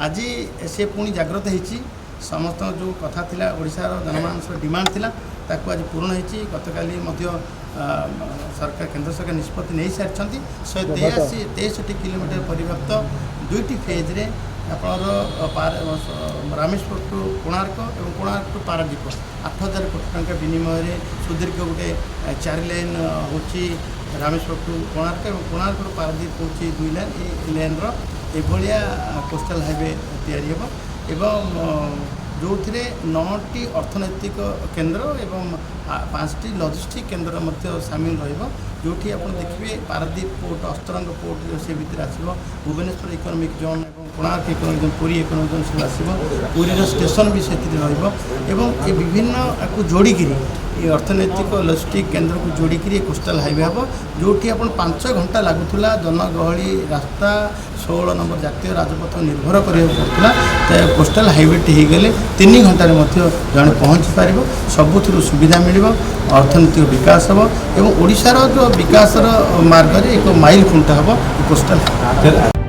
आज से पुणी जागृत होती समस्त जो कथा थिला ओडिशार जनमानस डिमांड थिला ताकू आज पूर्ण होती गतकाली सरकार केंद्र सरकार निष्पत्ति नहीं सारी 163 किलोमीटर परिव्याप्त दुईटी फेज रे आपणर रामेश्वर टू कोणार्क और कोणार्क टू पारादीप 8,000 कोटी टंका विनिमय सुदीर्घ गोटे 4 लाइन होची रामेश्वर टू कोणार्क और कोणार्क टू पारादीप होची 2 लाइन ए लाइन एभलिया कोस्टाल हाईवे तैयारी एवं जो थे 9टी अर्थनैतिक केन्द्र एवं 5टी लॉजिस्टिक केन्द्र सामिल रोटी आप देखिए पारादीप पोर्ट अस्तरंग पोर्ट से भितर आसो भुवनेश्वर इकोनॉमिक जोन और Konark economic zone Puri economic zone सब आसो पुरीर स्टेशन भी से ये विभिन्न को जोड़िकी ये अर्थनैतिक लॉजिस्टिक केन्द्र को जोड़िकी कोस्टाल हाईवे हम जोटी आप 5 घंटा लगुला जनगहली रास्ता 16 नंबर जातीय राजपथ निर्भर करा कोस्टाल हाईवे टी गले 3 घंटे जड़े पहुँची पार सबुठ सुविधा मिल अर्थनैतिक विकास हम और ओडिशार जो विकास मार्ग एक माइल खुंटा हम कोस्टाल